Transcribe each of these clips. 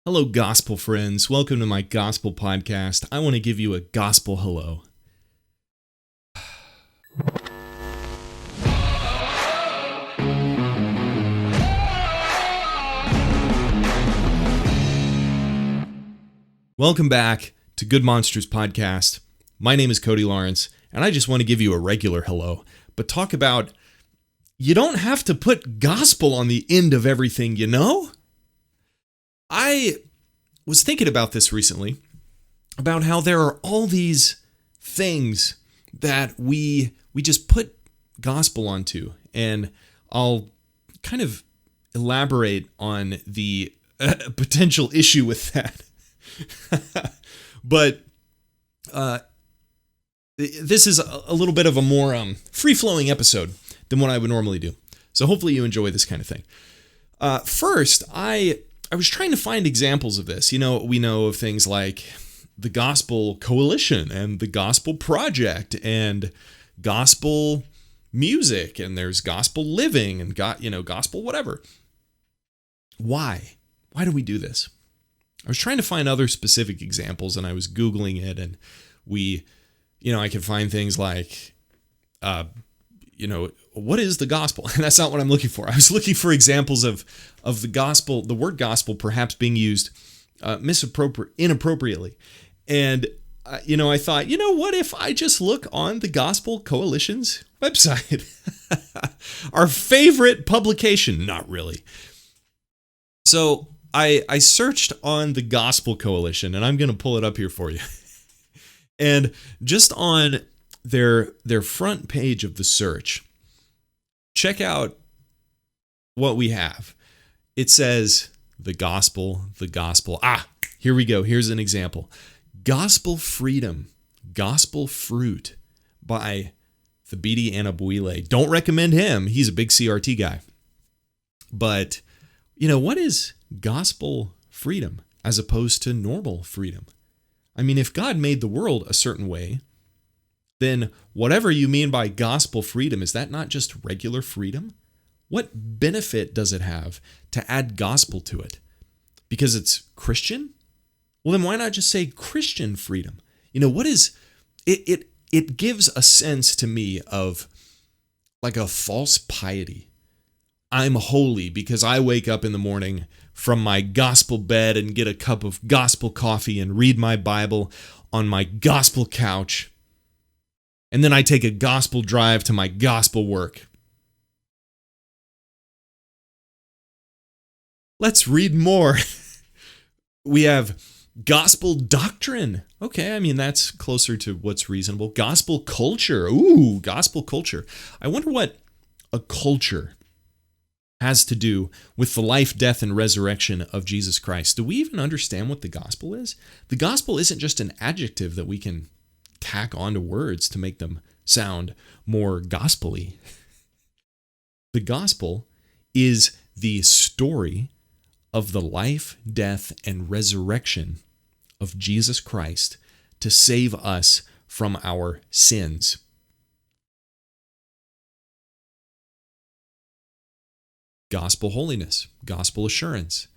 Hello, gospel friends. Welcome to my gospel podcast. I want to give you a gospel hello. Welcome back to Good Monsters Podcast. My name is Cody Lawrence, and I just want to give you a regular hello, but talk about you don't have to put gospel on the end of everything, you know? I was thinking about this recently, about how there are all these things that we just put gospel onto, and I'll kind of elaborate on the potential issue with that. But this is a little bit of a more free-flowing episode than what I would normally do. So hopefully you enjoy this kind of thing. First, I was trying to find examples of this. You know, we know of things like the Gospel Coalition and the Gospel Project and gospel music, and there's gospel living and gospel whatever. Why? Why do we do this? I was trying to find other specific examples, and I was Googling it, and I could find things like, what is the gospel? And that's not what I'm looking for. I was looking for examples of the gospel, the word gospel perhaps being used inappropriately. And, I thought, what if I just look on the Gospel Coalition's website? Our favorite publication. Not really. So I searched on the Gospel Coalition, and I'm going to pull it up here for you. And just on their front page of the search, check out what we have. It says the gospel. Here we go. Here's an example. Gospel Freedom, Gospel Fruit by Thabiti Anyabwile. Don't recommend him. He's a big CRT guy. But, what is gospel freedom as opposed to normal freedom? I mean, if God made the world a certain way, then whatever you mean by gospel freedom, is that not just regular freedom? What benefit does it have to add gospel to it? Because it's Christian? Well, then why not just say Christian freedom? What is it? It gives a sense to me of like a false piety. I'm holy because I wake up in the morning from my gospel bed and get a cup of gospel coffee and read my Bible on my gospel couch. And then I take a gospel drive to my gospel work. Let's read more. We have gospel doctrine. Okay, I mean, that's closer to what's reasonable. Gospel culture. Ooh, gospel culture. I wonder what a culture has to do with the life, death, and resurrection of Jesus Christ. Do we even understand what the gospel is? The gospel isn't just an adjective that we can tack onto words to make them sound more gospel-y. The gospel is the story of the life, death, and resurrection of Jesus Christ to save us from our sins. Gospel holiness, gospel assurance,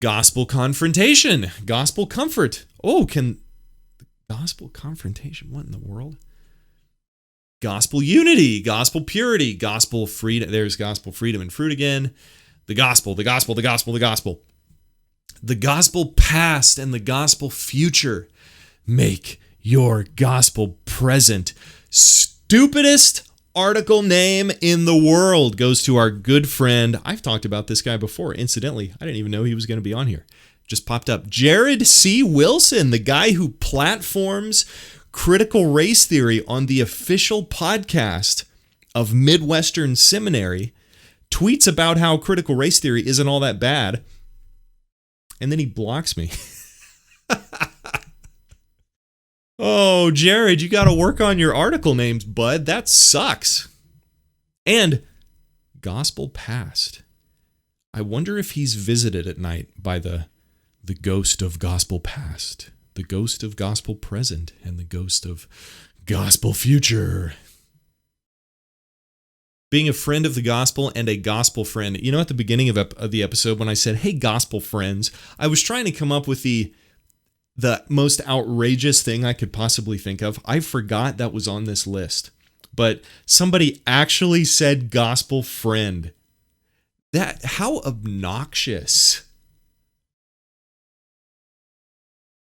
gospel confrontation, gospel comfort. Gospel confrontation, what in the world? Gospel unity, gospel purity, gospel freedom. There's gospel freedom and fruit again. The gospel. The gospel past and the gospel future. Make your gospel present. Stupidest article name in the world goes to our good friend. I've talked about this guy before. Incidentally, I didn't even know he was going to be on here. Just popped up. Jared C. Wilson, the guy who platforms critical race theory on the official podcast of Midwestern Seminary, tweets about how critical race theory isn't all that bad, and then he blocks me. Oh, Jared, you got to work on your article names, bud. That sucks. And gospel past. I wonder if he's visited at night by the ghost of gospel past, the ghost of gospel present, and the ghost of gospel future. Being a friend of the gospel and a gospel friend. You know, at the beginning of the episode when I said, hey, gospel friends, I was trying to come up with the most outrageous thing I could possibly think of. I forgot that was on this list. But somebody actually said gospel friend. How obnoxious.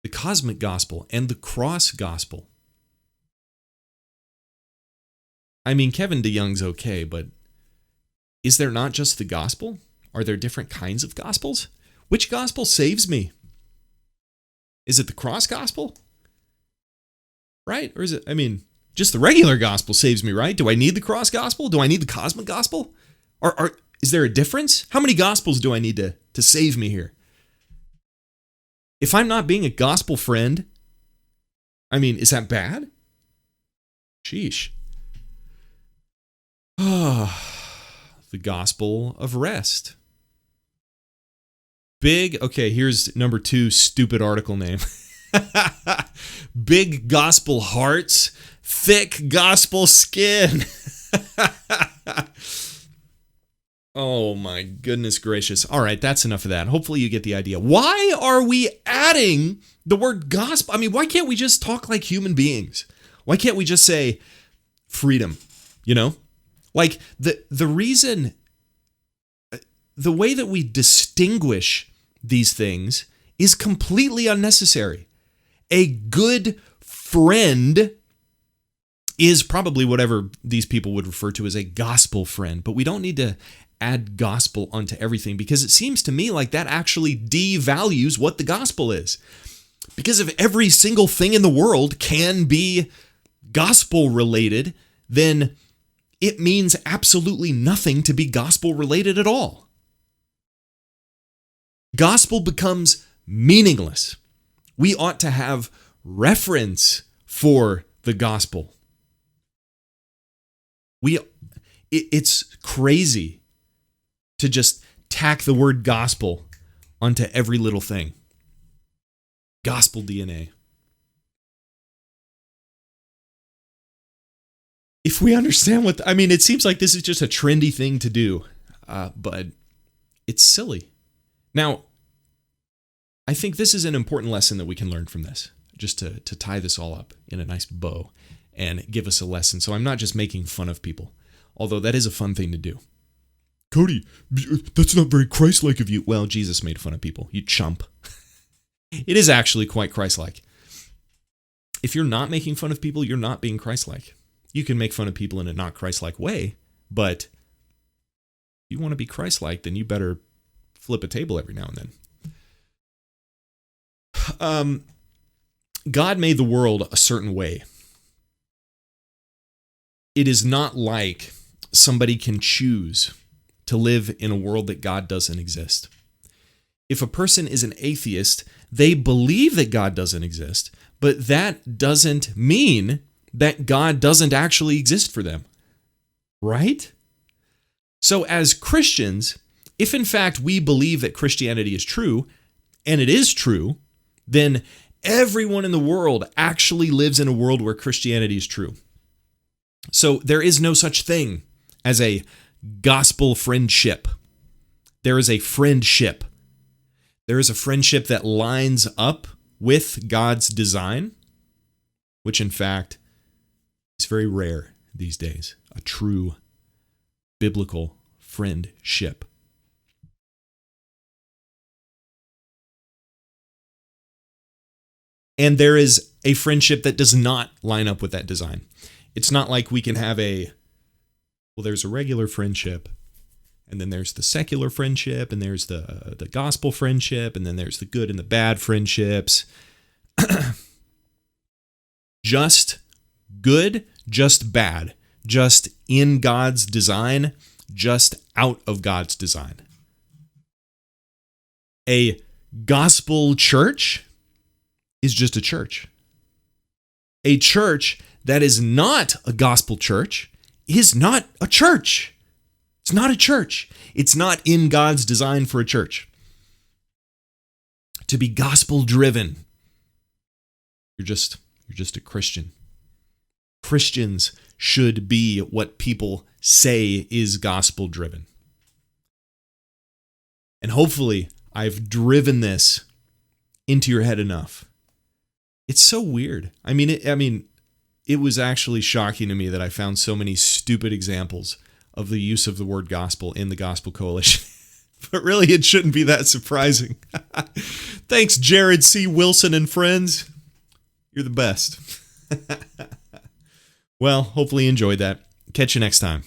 The cosmic gospel and the cross gospel. I mean, Kevin DeYoung's okay, but is there not just the gospel? Are there different kinds of gospels? Which gospel saves me? Is it the cross gospel? Right? Or is it, just the regular gospel saves me, right? Do I need the cross gospel? Do I need the cosmic gospel? Is there a difference? How many gospels do I need to save me here? If I'm not being a gospel friend, is that bad? Sheesh. The gospel of rest. Okay, here's number 2 stupid article name. Big gospel hearts, thick gospel skin. Oh my goodness gracious. All right, that's enough of that. Hopefully you get the idea. Why are we adding the word gospel? Why can't we just talk like human beings? Why can't we just say freedom? Like the reason, the way that we distinguish these things is completely unnecessary. A good friend is probably whatever these people would refer to as a gospel friend, but we don't need to add gospel onto everything because it seems to me like that actually devalues what the gospel is. Because if every single thing in the world can be gospel related, then it means absolutely nothing to be gospel related at all. Gospel becomes meaningless. We ought to have reference for the gospel. It's crazy to just tack the word gospel onto every little thing. Gospel DNA. If we understand it seems like this is just a trendy thing to do, but it's silly. Now, I think this is an important lesson that we can learn from this, just to tie this all up in a nice bow and give us a lesson. So I'm not just making fun of people, although that is a fun thing to do. Cody, that's not very Christ-like of you. Well, Jesus made fun of people, you chump. It is actually quite Christ-like. If you're not making fun of people, you're not being Christ-like. You can make fun of people in a not Christ-like way, but if you want to be Christ-like, then you better flip a table every now and then. God made the world a certain way. It is not like somebody can choose to live in a world that God doesn't exist. If a person is an atheist, they believe that God doesn't exist, but that doesn't mean that God doesn't actually exist for them. Right? So as Christians, if in fact we believe that Christianity is true, and it is true, then everyone in the world actually lives in a world where Christianity is true. So there is no such thing as a gospel friendship. There is a friendship. There is a friendship that lines up with God's design, which in fact is very rare these days. A true biblical friendship. And there is a friendship that does not line up with that design. It's not like we can have there's a regular friendship, and then there's the secular friendship, and there's the gospel friendship, and then there's the good and the bad friendships. Just good, just bad, just in God's design, just out of God's design. A gospel church is just a church. A church that is not a gospel church is not a church. It's not a church. It's not in God's design for a church. To be gospel driven, you're just a Christian. Christians should be what people say is gospel driven. And hopefully I've driven this into your head enough. It's so weird. I mean, it was actually shocking to me that I found so many stupid examples of the use of the word gospel in the Gospel Coalition. But really, it shouldn't be that surprising. Thanks, Jared C. Wilson and friends. You're the best. Well, hopefully you enjoyed that. Catch you next time.